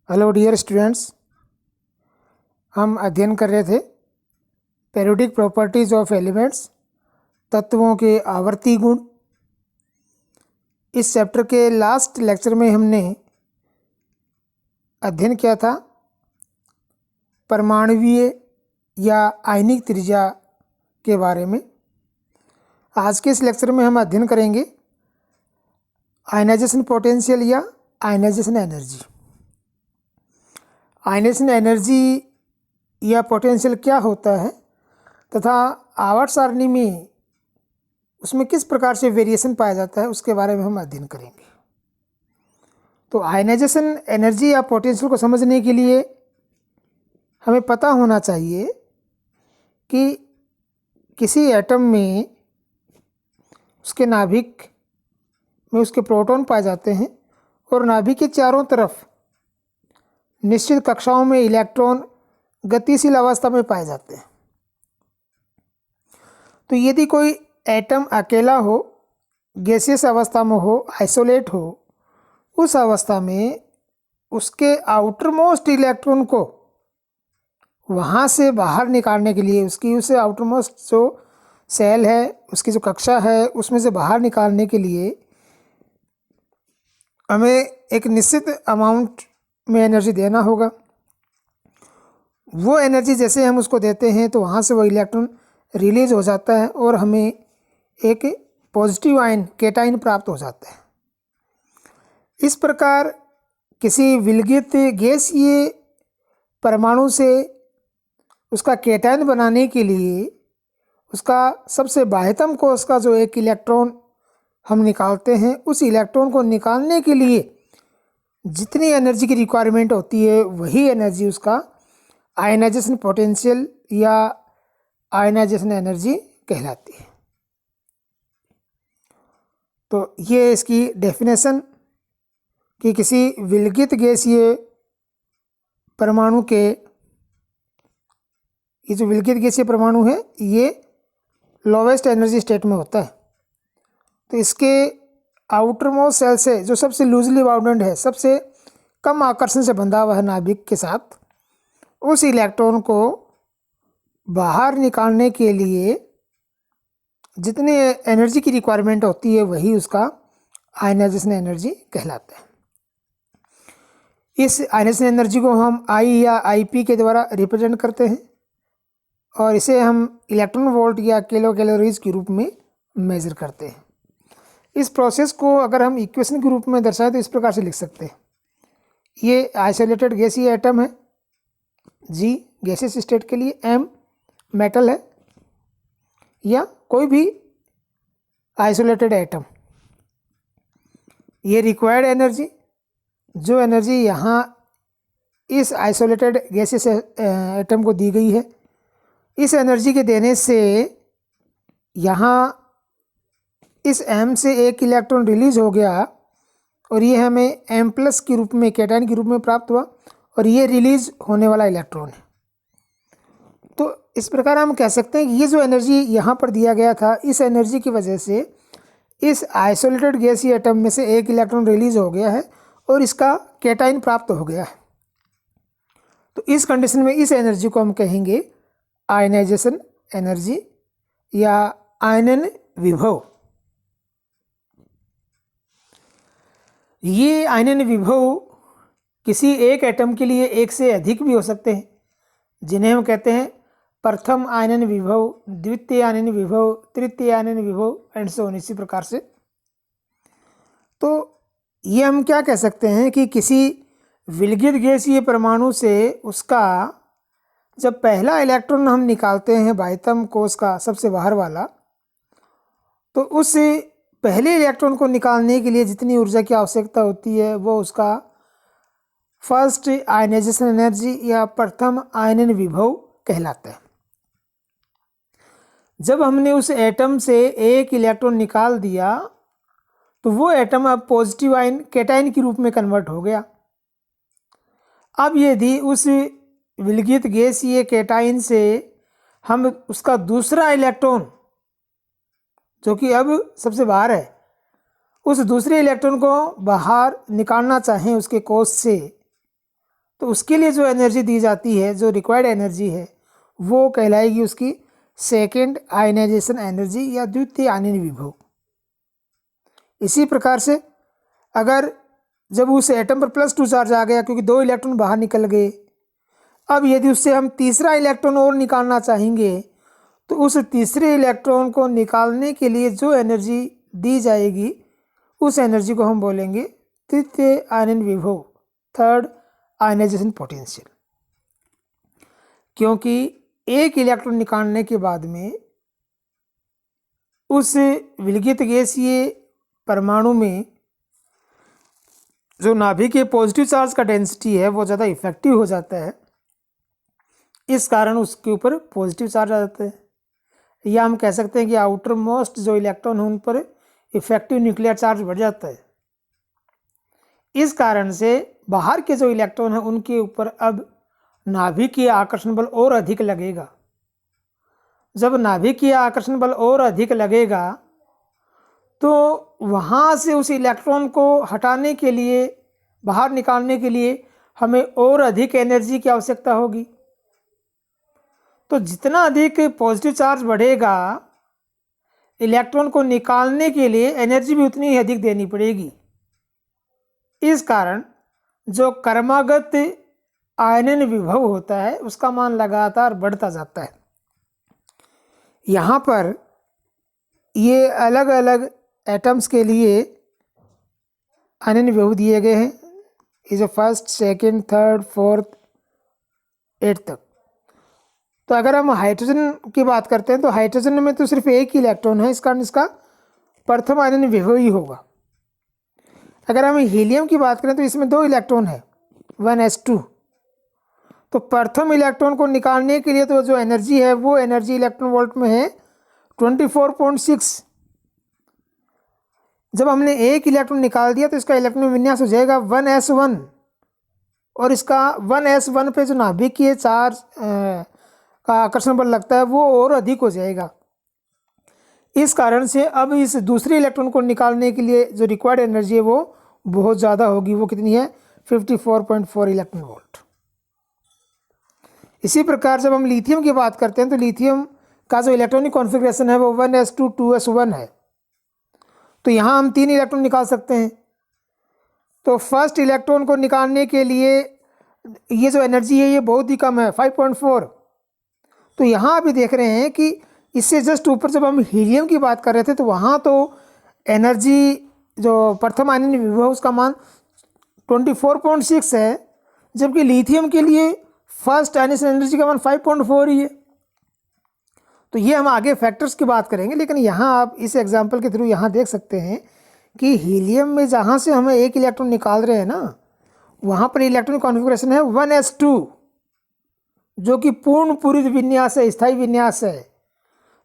Hello dear students, हम अध्ययन कर रहे थे पीरियोडिक प्रॉपर्टीज़ ऑफ एलिमेंट्स, तत्वों के आवर्ती गुण। इस चैप्टर के लास्ट लेक्चर में हमने अध्ययन किया था परमाणुवीय या आयनिक त्रिज्या के बारे में। आज के इस लेक्चर में हम अध्ययन करेंगे आयनाइजेशन पोटेंशियल या आयनाइजेशन एनर्जी। आयनाइजेशन एनर्जी या पोटेंशियल क्या होता है तथा आवर्त सारणी में उसमें किस प्रकार से वेरिएशन पाया जाता है, उसके बारे में हम अध्ययन करेंगे। तो आयनाइजेशन एनर्जी या पोटेंशियल को समझने के लिए हमें पता होना चाहिए कि किसी एटम में उसके नाभिक में उसके प्रोटॉन पाए जाते हैं और नाभिक के चारों तरफ निश्चित कक्षाओं में इलेक्ट्रॉन गतिशील अवस्था में पाए जाते हैं। तो यदि कोई एटम अकेला हो, गैसियस अवस्था में हो, आइसोलेट हो, उस अवस्था में उसके आउटर मोस्ट इलेक्ट्रॉन को वहाँ से बाहर निकालने के लिए, उसकी उस आउटर मोस्ट जो सेल है, उसकी जो कक्षा है, उसमें से बाहर निकालने के लिए हमें एक निश्चित अमाउंट में एनर्जी देना होगा। वो एनर्जी जैसे हम उसको देते हैं तो वहाँ से वो इलेक्ट्रॉन रिलीज हो जाता है और हमें एक पॉजिटिव आयन केटाइन प्राप्त हो जाता है। इस प्रकार किसी विलगित गैसीय परमाणु से उसका केटाइन बनाने के लिए उसका सबसे बाह्यतम कोश का जो एक इलेक्ट्रॉन हम निकालते हैं, उस इलेक्ट्रॉन को निकालने के लिए जितनी एनर्जी की रिक्वायरमेंट होती है वही एनर्जी उसका आयनाइजेशन पोटेंशियल या आयनाइजेशन एनर्जी कहलाती है। तो ये इसकी डेफिनेशन कि किसी विलगित गैसीय परमाणु के, ये जो विलगित गैसीय परमाणु है ये लोवेस्ट एनर्जी स्टेट में होता है। तो इसके आउटर मोस्ट सेल से जो सबसे लूजली बाउंडेड है, सबसे कम आकर्षण से बंधा हुआ है नाभिक के साथ, उस इलेक्ट्रॉन को बाहर निकालने के लिए जितनी एनर्जी की रिक्वायरमेंट होती है वही उसका आयनाइजेशन एनर्जी कहलाता है। इस आयनाइजेशन एनर्जी को हम आई या आईपी के द्वारा रिप्रेजेंट करते हैं और इसे हम इलेक्ट्रॉन वोल्ट या किलो कैलोरीज के रूप में मेजर करते हैं। इस प्रोसेस को अगर हम इक्वेशन के रूप में दर्शाएं तो इस प्रकार से लिख सकते हैं। ये आइसोलेटेड गैसीय एटम है, जी गैसियस स्टेट के लिए, एम मेटल है, या कोई भी आइसोलेटेड एटम। ये रिक्वायर्ड एनर्जी, जो एनर्जी यहाँ इस आइसोलेटेड गैसियस एटम को दी गई है, इस एनर्जी के देने से यहाँ इस एम से एक इलेक्ट्रॉन रिलीज हो गया और ये हमें एम प्लस के रूप में, कैटायन के रूप में प्राप्त हुआ और ये रिलीज होने वाला इलेक्ट्रॉन है। तो इस प्रकार हम कह सकते हैं कि ये जो एनर्जी यहाँ पर दिया गया था, इस एनर्जी की वजह से इस आइसोलेटेड गैसीय एटम में से एक इलेक्ट्रॉन रिलीज हो गया है और इसका कैटायन प्राप्त हो गया है। तो इस कंडीशन में इस एनर्जी को हम कहेंगे आयनाइजेशन एनर्जी या आयनन विभव। ये आयनन विभव किसी एक एटम के लिए एक से अधिक भी हो सकते हैं, जिन्हें हम कहते हैं प्रथम आयनन विभव, द्वितीय आयनन विभव, तृतीय आयनन विभव एंड सो ऑन, इसी प्रकार से। तो ये हम क्या कह सकते हैं कि किसी विलगित गैसीय परमाणु से उसका जब पहला इलेक्ट्रॉन हम निकालते हैं बाह्यतम कोश का सबसे बाहर वाला, तो उस पहले इलेक्ट्रॉन को निकालने के लिए जितनी ऊर्जा की आवश्यकता होती है वो उसका फर्स्ट आयनाइजेशन एनर्जी या प्रथम आयनन विभव कहलाता है। जब हमने उस एटम से एक इलेक्ट्रॉन निकाल दिया तो वो एटम अब पॉजिटिव आयन कैटायन के रूप में कन्वर्ट हो गया। अब यदि उस विलगित गैसीय कैटायन से हम उसका दूसरा इलेक्ट्रॉन, जो कि अब सबसे बाहर है, उस दूसरे इलेक्ट्रॉन को बाहर निकालना चाहें उसके कोश से, तो उसके लिए जो एनर्जी दी जाती है, जो रिक्वायर्ड एनर्जी है, वो कहलाएगी उसकी सेकेंड आयनाइजेशन एनर्जी या द्वितीय आयनन विभव। इसी प्रकार से अगर जब उस एटम पर +2 चार्ज आ गया क्योंकि 2 इलेक्ट्रॉन बाहर निकल गए, अब यदि उससे हम तीसरा इलेक्ट्रॉन और निकालना चाहेंगे तो उस तीसरे इलेक्ट्रॉन को निकालने के लिए जो एनर्जी दी जाएगी उस एनर्जी को हम बोलेंगे तृतीय आयनन विभव, थर्ड आयनाइजेशन पोटेंशियल। क्योंकि एक इलेक्ट्रॉन निकालने के बाद में उस विलगित गैसीय परमाणु में जो नाभिक के पॉजिटिव चार्ज का डेंसिटी है वो ज़्यादा इफेक्टिव हो जाता है, इस कारण उसके ऊपर पॉजिटिव चार्ज आ जाता है। या हम कह सकते हैं कि आउटर मोस्ट जो इलेक्ट्रॉन है उन पर इफेक्टिव न्यूक्लियर चार्ज बढ़ जाता है। इस कारण से बाहर के जो इलेक्ट्रॉन हैं उनके ऊपर अब नाभिकीय आकर्षण बल और अधिक लगेगा। जब नाभिकीय आकर्षण बल और अधिक लगेगा तो वहाँ से उस इलेक्ट्रॉन को हटाने के लिए, बाहर निकालने के लिए हमें और अधिक एनर्जी की आवश्यकता होगी। तो जितना अधिक पॉजिटिव चार्ज बढ़ेगा, इलेक्ट्रॉन को निकालने के लिए एनर्जी भी उतनी ही अधिक देनी पड़ेगी। इस कारण जो क्रमागत आयनन विभव होता है उसका मान लगातार बढ़ता जाता है। यहाँ पर ये अलग अलग एटम्स के लिए आयनन विभव दिए गए हैं, is first, second, third, fourth, 8 तक। तो अगर हम हाइड्रोजन की बात करते हैं तो हाइड्रोजन में तो सिर्फ एक ही इलेक्ट्रॉन है, इस कारण इसका प्रथम आयनन विभव ही होगा। अगर हम हीलियम की बात करें तो इसमें 2 इलेक्ट्रॉन है, 1s2। तो प्रथम इलेक्ट्रॉन को निकालने के लिए तो जो एनर्जी है वो एनर्जी इलेक्ट्रॉन वोल्ट में है 24.6। जब हमने एक इलेक्ट्रॉन निकाल दिया तो इसका इलेक्ट्रॉन विन्यास हो जाएगा 1s1, और इसका 1s1 पे जो नाभिकीय चार्ज का आकर्षण बल लगता है वो और अधिक हो जाएगा। इस कारण से अब इस दूसरे इलेक्ट्रॉन को निकालने के लिए जो रिक्वायर्ड एनर्जी है वो बहुत ज़्यादा होगी। वो कितनी है? 54.4 इलेक्ट्रॉन वोल्ट। इसी प्रकार जब हम लिथियम की बात करते हैं तो लिथियम का जो इलेक्ट्रॉनिक कॉन्फ़िगरेशन है वो 1s2 2s1 है। तो यहाँ हम 3 इलेक्ट्रॉन निकाल सकते हैं। तो फर्स्ट इलेक्ट्रॉन को निकालने के लिए ये जो एनर्जी है ये बहुत ही कम है, 5.4। तो यहाँ अभी देख रहे हैं कि इससे जस्ट ऊपर जब हम हीलियम की बात कर रहे थे तो वहाँ तो एनर्जी जो प्रथम आयनन विभव उसका मान 24.6 है, जबकि लिथियम के लिए फर्स्ट आयनाइजेशन एनर्जी का मान 5.4 ही है। तो ये हम आगे फैक्टर्स की बात करेंगे, लेकिन यहाँ आप इस एग्जांपल के थ्रू यहाँ देख सकते हैं कि हीलियम में जहाँ से हमें एक इलेक्ट्रॉन निकाल रहे हैं ना, वहाँ पर इलेक्ट्रॉनिक कॉन्फ़िगरेशन है 1s2, जो कि पूर्ण पूरित विन्यास है, स्थायी विन्यास है।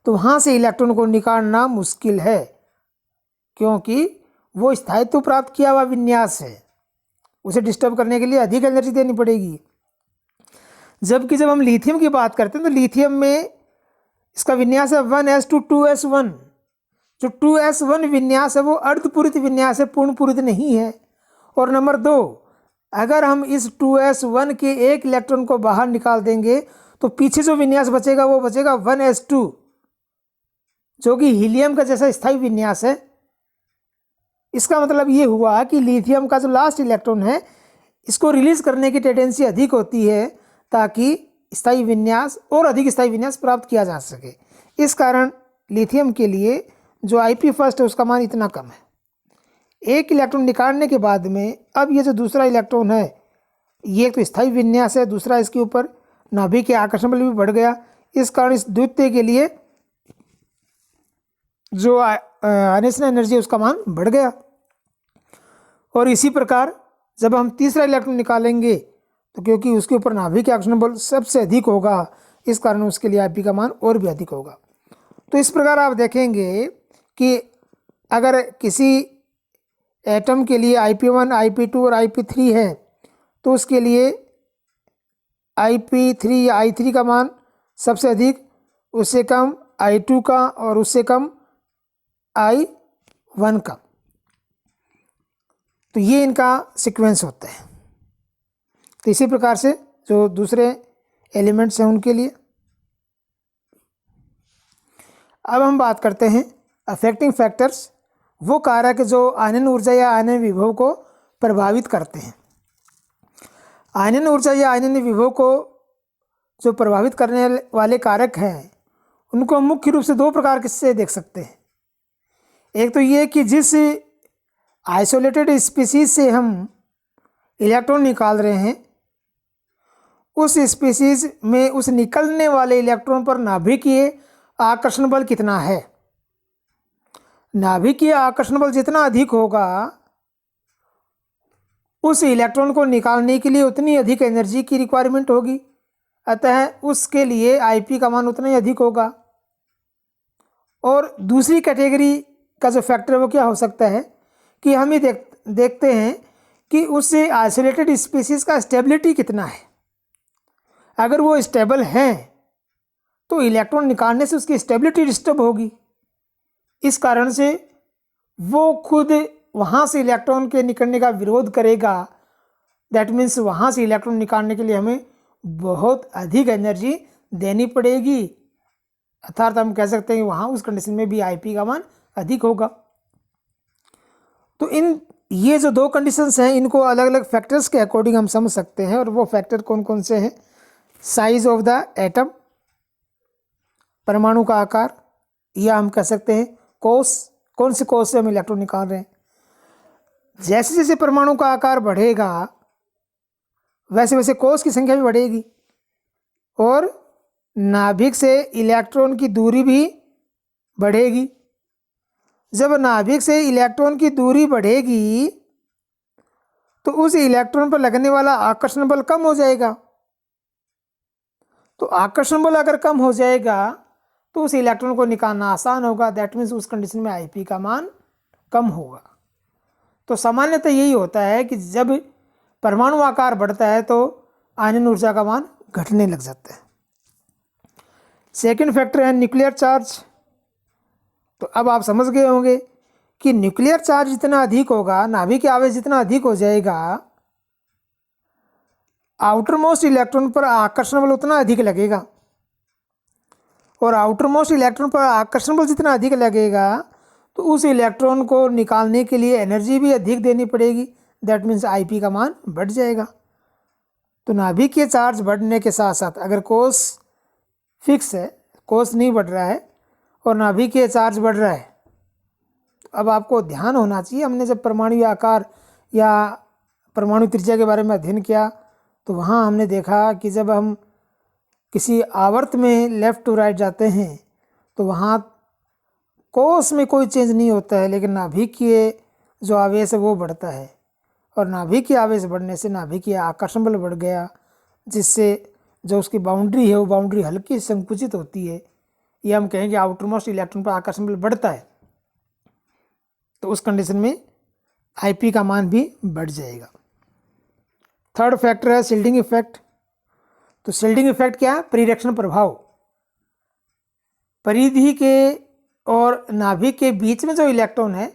तो वहाँ से इलेक्ट्रॉन को निकालना मुश्किल है क्योंकि वो स्थायित्व प्राप्त किया हुआ विन्यास है, उसे डिस्टर्ब करने के लिए अधिक एनर्जी देनी पड़ेगी। जबकि जब हम लिथियम की बात करते हैं तो लिथियम में इसका विन्यास है 1s2 2s1। जो 2s1 विन्यास है वो अर्धपूरित विन्यास है, पूर्ण पूरित नहीं है। और नंबर 2, अगर हम इस 2s1 के एक इलेक्ट्रॉन को बाहर निकाल देंगे तो पीछे जो विन्यास बचेगा वो बचेगा 1s2, जो कि हीलियम का जैसा स्थायी विन्यास है। इसका मतलब ये हुआ कि लिथियम का जो लास्ट इलेक्ट्रॉन है इसको रिलीज करने की टेंडेंसी अधिक होती है ताकि स्थायी विन्यास और अधिक स्थायी विन्यास प्राप्त किया जा सके। इस कारण लिथियम के लिए जो IP फर्स्ट है उसका मान इतना कम है। एक इलेक्ट्रॉन निकालने के बाद में अब ये जो दूसरा इलेक्ट्रॉन है ये तो स्थायी विन्यास है, दूसरा इसके ऊपर नाभिक के आकर्षण बल भी बढ़ गया। इस कारण इस द्वितीय के लिए जो आयनाइजेशन एनर्जी है उसका मान बढ़ गया। और इसी प्रकार जब हम तीसरा इलेक्ट्रॉन निकालेंगे तो क्योंकि उसके ऊपर नाभिक के आकर्षण बल सबसे अधिक होगा, इस कारण उसके लिए IP का मान और भी अधिक होगा। तो इस प्रकार आप देखेंगे कि अगर किसी एटम के लिए IP1, IP2 और IP3 है तो उसके लिए IP3 या I3 का मान सबसे अधिक, उससे कम I2 का और उससे कम I1 का। तो ये इनका सीक्वेंस होता है। तो इसी प्रकार से जो दूसरे एलिमेंट्स हैं उनके लिए। अब हम बात करते हैं अफेक्टिंग फैक्टर्स, वो कारक जो आयनन ऊर्जा या आयनन विभव को प्रभावित करते हैं। आयनन ऊर्जा या आयनन विभव को जो प्रभावित करने वाले कारक हैं उनको हम मुख्य रूप से दो प्रकार से देख सकते हैं। एक तो ये कि जिस आइसोलेटेड स्पीसीज से हम इलेक्ट्रॉन निकाल रहे हैं उस स्पीसीज में उस निकलने वाले इलेक्ट्रॉन पर नाभिकीय आकर्षण बल कितना है। नाभिकीय आकर्षण बल जितना अधिक होगा उस इलेक्ट्रॉन को निकालने के लिए उतनी अधिक एनर्जी की रिक्वायरमेंट होगी, अतः उसके लिए आईपी का मान उतना ही अधिक होगा। और दूसरी कैटेगरी का जो फैक्टर है वो क्या हो सकता है कि हम ये देखते हैं कि उस आइसोलेटेड स्पीसीज का स्टेबिलिटी कितना है। अगर वो स्टेबल है तो इलेक्ट्रॉन निकालने से उसकी स्टेबिलिटी डिस्टर्ब होगी, इस कारण से वो खुद वहाँ से इलेक्ट्रॉन के निकलने का विरोध करेगा। दैट मीन्स वहाँ से इलेक्ट्रॉन निकालने के लिए हमें बहुत अधिक एनर्जी देनी पड़ेगी, अर्थात हम कह सकते हैं कि वहाँ उस कंडीशन में भी आईपी का मान अधिक होगा। तो ये जो दो कंडीशंस हैं इनको अलग अलग फैक्टर्स के अकॉर्डिंग हम समझ सकते हैं, और वो फैक्टर कौन कौन से हैं। साइज ऑफ द एटम, परमाणु का आकार, या हम कह सकते हैं कोष, कौन से कोष से हम इलेक्ट्रॉन निकाल रहे हैं। जैसे जैसे परमाणु का आकार बढ़ेगा वैसे वैसे कोष की संख्या भी बढ़ेगी, और नाभिक से इलेक्ट्रॉन की दूरी भी बढ़ेगी। जब नाभिक से इलेक्ट्रॉन की दूरी बढ़ेगी तो उस इलेक्ट्रॉन पर लगने वाला आकर्षण बल कम हो जाएगा। तो आकर्षण बल अगर कम हो जाएगा तो उस इलेक्ट्रॉन को निकालना आसान होगा। दैट मीन्स उस कंडीशन में आईपी का मान कम होगा। तो सामान्यतः यही होता है कि जब परमाणु आकार बढ़ता है तो आयनन ऊर्जा का मान घटने लग जाता है। सेकंड फैक्टर है न्यूक्लियर चार्ज। तो अब आप समझ गए होंगे कि न्यूक्लियर चार्ज जितना अधिक होगा, नाभिक के आवेश जितना अधिक हो जाएगा, आउटर मोस्ट इलेक्ट्रॉन पर आकर्षण बल उतना अधिक लगेगा, और आउटर मोस्ट इलेक्ट्रॉन पर आकर्षण बल जितना अधिक लगेगा तो उस इलेक्ट्रॉन को निकालने के लिए एनर्जी भी अधिक देनी पड़ेगी। दैट मीन्स आईपी का मान बढ़ जाएगा। तो नाभिक के चार्ज बढ़ने के साथ साथ अगर कोष फिक्स है, कोष नहीं बढ़ रहा है और नाभिक के चार्ज बढ़ रहा है, तो अब आपको ध्यान होना चाहिए। हमने जब परमाणु आकार या परमाणु त्रिज्या के बारे में अध्ययन किया तो वहाँ हमने देखा कि जब हम किसी आवर्त में लेफ़्ट टू राइट जाते हैं तो वहाँ कोष में कोई चेंज नहीं होता है, लेकिन नाभिकीय जो आवेश है वो बढ़ता है, और नाभिकीय आवेश बढ़ने से नाभिकीय आकर्षण बल बढ़ गया, जिससे जो उसकी बाउंड्री है वो बाउंड्री हल्की संकुचित होती है। ये हम कहेंगे आउटर मोस्ट इलेक्ट्रॉन पर आकर्षण बल बढ़ता है, तो उस कंडीशन में आईपी का मान भी बढ़ जाएगा। थर्ड फैक्टर है शिल्डिंग इफेक्ट। तो शिल्डिंग इफेक्ट क्या है? परिरक्षण प्रभाव। परिधि के और नाभिक के बीच में जो इलेक्ट्रॉन है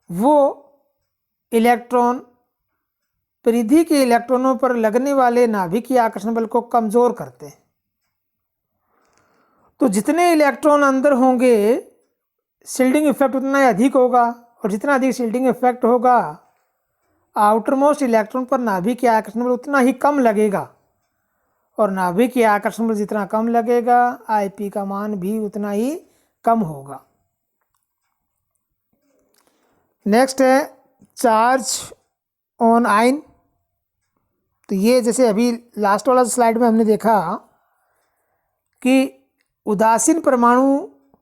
वो इलेक्ट्रॉन परिधि के इलेक्ट्रॉनों पर लगने वाले नाभिकीय आकर्षण बल को कमजोर करते हैं। तो जितने इलेक्ट्रॉन अंदर होंगे शिल्डिंग इफेक्ट उतना ही अधिक होगा, और जितना अधिक शिल्डिंग इफेक्ट होगा आउटर मोस्ट इलेक्ट्रॉन पर नाभिकीय आकर्षण बल उतना ही कम लगेगा, और नाभिकीय आकर्षण बल जितना कम लगेगा आईपी का मान भी उतना ही कम होगा। नेक्स्ट है चार्ज ऑन आयन। तो ये जैसे अभी लास्ट वाला स्लाइड में हमने देखा कि उदासीन परमाणु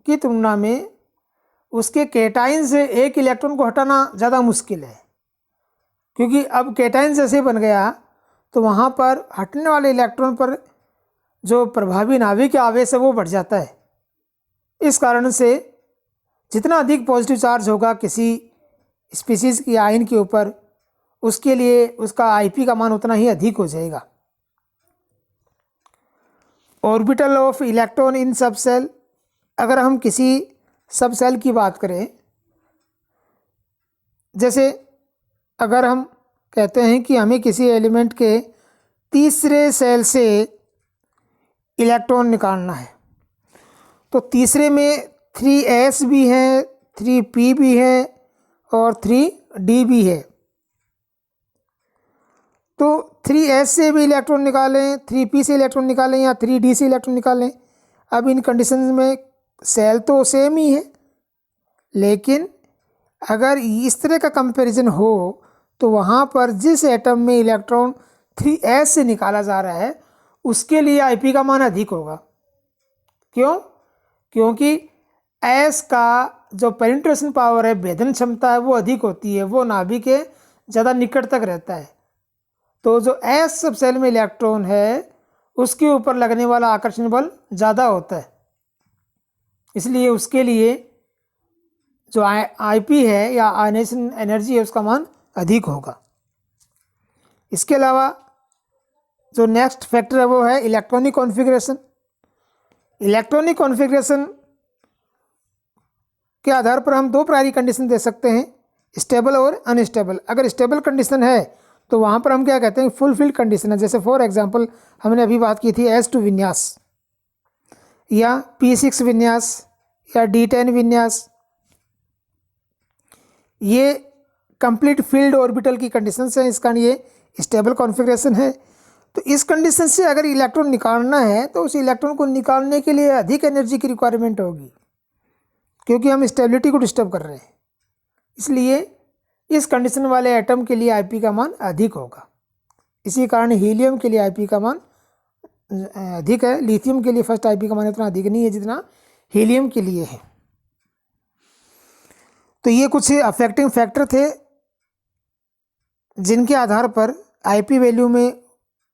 की तुलना में उसके केटाइन से एक इलेक्ट्रॉन को हटाना ज़्यादा मुश्किल है, क्योंकि अब केटाइन जैसे बन गया तो वहाँ पर हटने वाले इलेक्ट्रॉन पर जो प्रभावी नाभिक आवेश है वो बढ़ जाता है। इस कारण से जितना अधिक पॉजिटिव चार्ज होगा किसी स्पीसीज़ की आयन के ऊपर, उसके लिए उसका आईपी का मान उतना ही अधिक हो जाएगा। ऑर्बिटल ऑफ इलेक्ट्रॉन इन सब सेल। अगर हम किसी सब सेल की बात करें, जैसे अगर हम कहते हैं कि हमें किसी एलिमेंट के तीसरे सेल से इलेक्ट्रॉन निकालना है, तो तीसरे में 3s भी है, 3p भी है और 3d भी है। तो 3s से भी इलेक्ट्रॉन निकालें, 3p से इलेक्ट्रॉन निकालें या 3d से इलेक्ट्रॉन निकालें। अब इन कंडीशन में सेल तो सेम ही है, लेकिन अगर इस तरह का कंपैरिजन हो तो वहाँ पर जिस एटम में इलेक्ट्रॉन 3s से निकाला जा रहा है उसके लिए Ip का मान अधिक होगा। क्यों? क्योंकि s का जो पेनिट्रेशन पावर है, भेदन क्षमता है, वो अधिक होती है, वो नाभिक के ज़्यादा निकट तक रहता है। तो जो s सब सेल में इलेक्ट्रॉन है उसके ऊपर लगने वाला आकर्षण बल ज़्यादा होता है, इसलिए उसके लिए जो Ip है या आयनाइजेशन एनर्जी है उसका मान अधिक होगा। इसके अलावा जो नेक्स्ट फैक्टर है वो है इलेक्ट्रॉनिक कॉन्फ़िगरेशन। इलेक्ट्रॉनिक कॉन्फ़िगरेशन के आधार पर हम दो प्रायरी कंडीशन दे सकते हैं, स्टेबल और अनस्टेबल। अगर स्टेबल कंडीशन है तो वहाँ पर हम क्या कहते हैं, फुलफिल्ड कंडीशन है। जैसे फॉर एग्जांपल हमने अभी बात की थी S2 विन्यास या P6 विन्यास या D10 विन्यास, ये कंप्लीट फील्ड ऑर्बिटल की कंडीशंस हैं, इसका ये स्टेबल कॉन्फ़िगरेशन है। तो इस कंडीशन से अगर इलेक्ट्रॉन निकालना है तो उस इलेक्ट्रॉन को निकालने के लिए अधिक एनर्जी की रिक्वायरमेंट होगी, क्योंकि हम स्टेबिलिटी को डिस्टर्ब कर रहे हैं। इसलिए इस कंडीशन वाले एटम के लिए Ip का मान अधिक होगा। इसी कारण हीलियम के लिए Ip का मान अधिक है। लिथियम के लिए फर्स्ट Ip का मान इतना अधिक नहीं है जितना हीलियम के लिए है। तो ये कुछ अफेक्टिंग फैक्टर थे जिनके आधार पर Ip वैल्यू में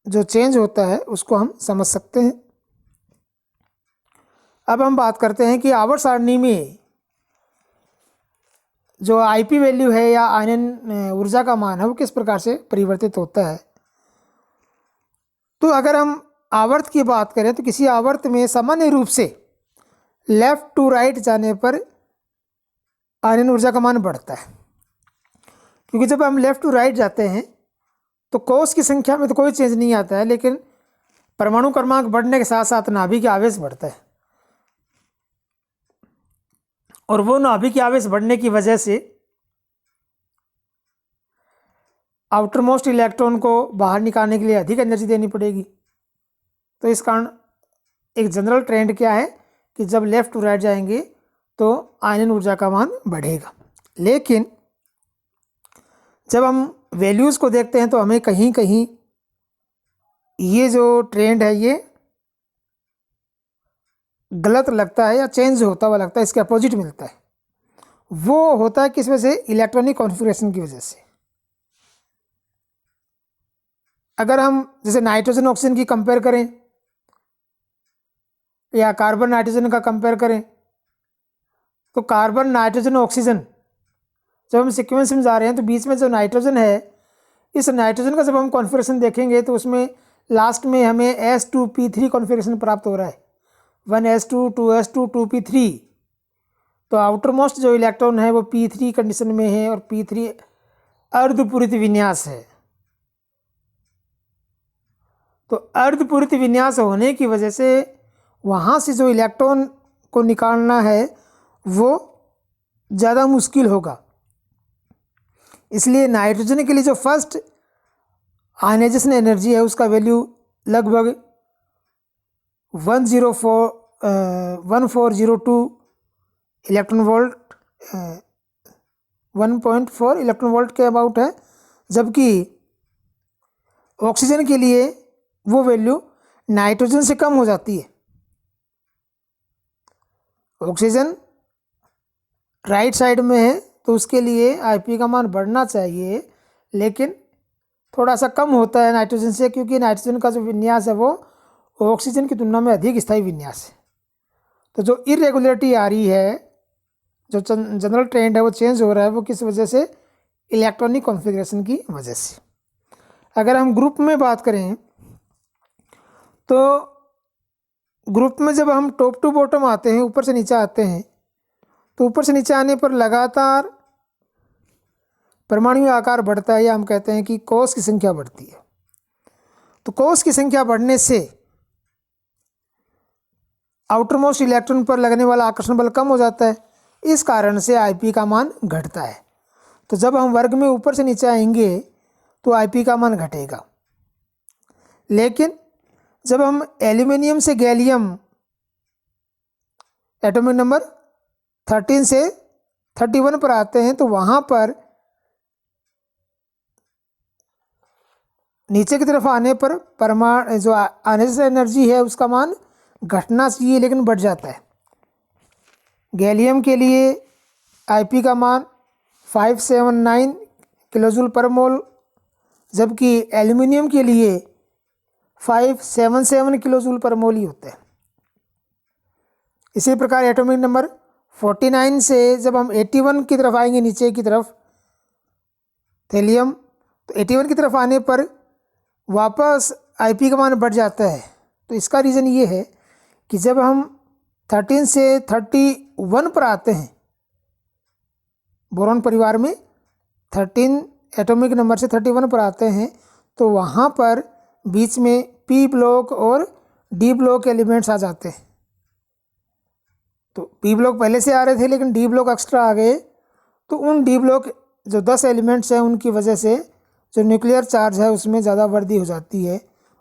जो चेंज होता है उसको हम समझ सकते हैं। अब हम बात करते हैं कि आवर्त सारणी में जो Ip वैल्यू है या आयनन ऊर्जा का मान है वो किस प्रकार से परिवर्तित होता है। तो अगर हम आवर्त की बात करें तो किसी आवर्त में सामान्य रूप से लेफ़्ट टू राइट जाने पर आयनन ऊर्जा का मान बढ़ता है, क्योंकि जब हम लेफ़्ट टू राइट जाते हैं तो कोष की संख्या में तो कोई चेंज नहीं आता है, लेकिन परमाणु क्रमांक बढ़ने के साथ साथ नाभिक का आवेश बढ़ता है, और वो नाभिक के आवेश बढ़ने की वजह से आउटर मोस्ट इलेक्ट्रॉन को बाहर निकालने के लिए अधिक एनर्जी देनी पड़ेगी। तो इस कारण एक जनरल ट्रेंड क्या है कि जब लेफ़्ट टू राइट जाएंगे तो आयनन ऊर्जा का मान बढ़ेगा। लेकिन जब हम वैल्यूज़ को देखते हैं तो हमें कहीं कहीं ये जो ट्रेंड है ये गलत लगता है या चेंज होता हुआ लगता है, इसके अपोजिट मिलता है। वो होता है किस वजह से, इलेक्ट्रॉनिक कॉन्फ़िगरेशन की वजह से। अगर हम जैसे नाइट्रोजन ऑक्सीजन की कंपेयर करें या कार्बन नाइट्रोजन का कंपेयर करें, तो कार्बन नाइट्रोजन ऑक्सीजन जब हम सीक्वेंस में जा रहे हैं तो बीच में जो नाइट्रोजन है, इस नाइट्रोजन का जब हम कॉन्फ़िगरेशन देखेंगे तो उसमें लास्ट में हमें S2P3 कॉन्फ़िगरेशन प्राप्त हो रहा है, 1s2 2s2 2p3। तो आउटर मोस्ट जो इलेक्ट्रॉन है वो P3 कंडीशन में है और P3 अर्धपूरित विन्यास है। तो अर्धपूरित विन्यास होने की वजह से वहाँ से जो इलेक्ट्रॉन को निकालना है वो ज़्यादा मुश्किल होगा। इसलिए नाइट्रोजन के लिए जो फर्स्ट आयनाइजेशन एनर्जी है उसका वैल्यू लगभग 1402 इलेक्ट्रॉन वोल्ट 1.4 इलेक्ट्रॉन वोल्ट के अबाउट है, जबकि ऑक्सीजन के लिए वो वैल्यू नाइट्रोजन से कम हो जाती है। ऑक्सीजन राइट साइड में है तो उसके लिए Ip का मान बढ़ना चाहिए, लेकिन थोड़ा सा कम होता है नाइट्रोजन से, क्योंकि नाइट्रोजन का जो विन्यास है वो ऑक्सीजन की तुलना में अधिक स्थायी विन्यास है। तो जो इरेगुलरिटी आ रही है, जो जनरल ट्रेंड है वो चेंज हो रहा है, वो किस वजह से, इलेक्ट्रॉनिक कॉन्फ़िगरेशन की वजह से। अगर हम ग्रुप में बात करें तो ग्रुप में जब हम टॉप टू बॉटम आते हैं, ऊपर से नीचे आते हैं, तो ऊपर से नीचे आने पर लगातार परमाणु आकार बढ़ता है, या हम कहते हैं कि कोष की संख्या बढ़ती है। तो कोष की संख्या बढ़ने से आउटर मोस्ट इलेक्ट्रॉन पर लगने वाला आकर्षण बल कम हो जाता है, इस कारण से Ip का मान घटता है। तो जब हम वर्ग में ऊपर से नीचे आएंगे तो Ip का मान घटेगा। लेकिन जब हम एल्यूमिनियम से गैलियम एटॉमिक नंबर 13 से 31 पर आते हैं तो वहाँ पर नीचे की तरफ आने पर परमाणु जो आने से एनर्जी है उसका मान घटना चाहिए, लेकिन बढ़ जाता है। गैलियम के लिए Ip का मान 579 किलोजूल पर मोल, जबकि एल्युमिनियम के लिए 577 किलोजूल पर मोल ही होता है। इसी प्रकार एटॉमिक नंबर 49 से जब हम 81 की तरफ आएंगे, नीचे की तरफ थेलियम, तो 81 की तरफ आने पर वापस Ip का मान बढ़ जाता है। तो इसका रीज़न ये है कि जब हम 13 से 31 पर आते हैं, बोरॉन परिवार में 13 एटॉमिक नंबर से 31 पर आते हैं, तो वहाँ पर बीच में P ब्लॉक और D ब्लॉक एलिमेंट्स आ जाते हैं। तो P ब्लॉक पहले से आ रहे थे लेकिन D ब्लॉक एक्स्ट्रा आ गए, तो उन D ब्लॉक जो 10 एलिमेंट्स हैं उनकी वजह से जो न्यूक्लियर चार्ज है उसमें ज़्यादा वृद्धि हो जाती है,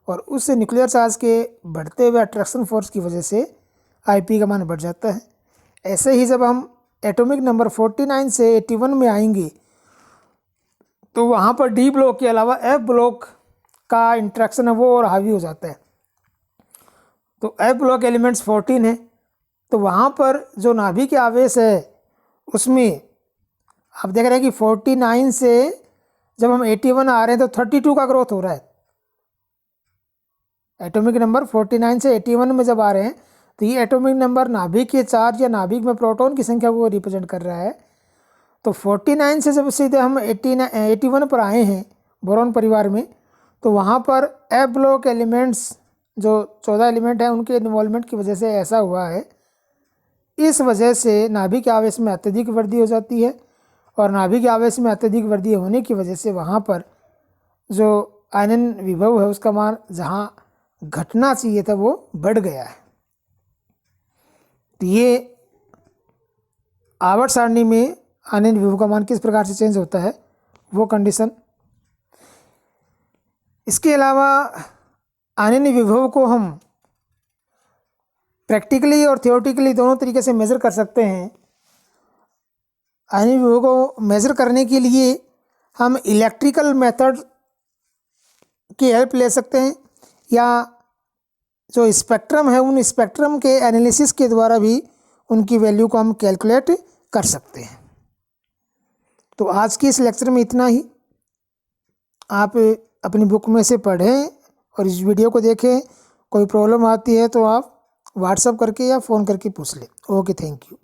और उस न्यूक्लियर चार्ज के बढ़ते हुए अट्रैक्शन फोर्स की वजह से Ip का मान बढ़ जाता है। ऐसे ही जब हम एटॉमिक नंबर 49 से 81 में आएंगे तो वहाँ पर D ब्लॉक के अलावा F ब्लॉक का इंट्रैक्शन है वो और हावी हो जाता है। तो F ब्लॉक एलिमेंट्स 14 है, तो वहाँ पर जो नाभिक आवेश है उसमें आप देख रहे हैं कि 49 से जब हम 81 आ रहे हैं तो 32 का ग्रोथ हो रहा है। एटॉमिक नंबर 49 से 81 में जब आ रहे हैं तो ये एटॉमिक नंबर नाभिक के चार्ज या नाभिक में प्रोटॉन की संख्या को रिप्रेजेंट कर रहा है। तो 49 से जब सीधे हम 81 पर आए हैं बोरॉन परिवार में, तो वहाँ पर F ब्लॉक एलिमेंट्स जो 14 एलिमेंट हैं उनके इन्वॉल्वमेंट की वजह से ऐसा हुआ है। इस वजह से नाभिक आवेश में अत्यधिक वृद्धि हो जाती है, और नाभिक आवेश में अत्यधिक वृद्धि होने की वजह से वहाँ पर जो आयनन विभव है उसका मान जहाँ घटना चाहिए था वो बढ़ गया है। तो ये आवर्त सारणी में आयनन विभव का मान किस प्रकार से चेंज होता है वो कंडीशन। इसके अलावा आयनन विभव को हम प्रैक्टिकली और थियोरेटिकली दोनों तरीके से मेज़र कर सकते हैं। आयनन विभव को मेज़र करने के लिए हम इलेक्ट्रिकल मेथड की हेल्प ले सकते हैं, या जो स्पेक्ट्रम है उन स्पेक्ट्रम के एनालिसिस के द्वारा भी उनकी वैल्यू को हम कैलकुलेट कर सकते हैं। तो आज की इस लेक्चर में इतना ही। आप अपनी बुक में से पढ़ें और इस वीडियो को देखें। कोई प्रॉब्लम आती है तो आप व्हाट्सएप करके या फ़ोन करके पूछ लें। Okay, thank you.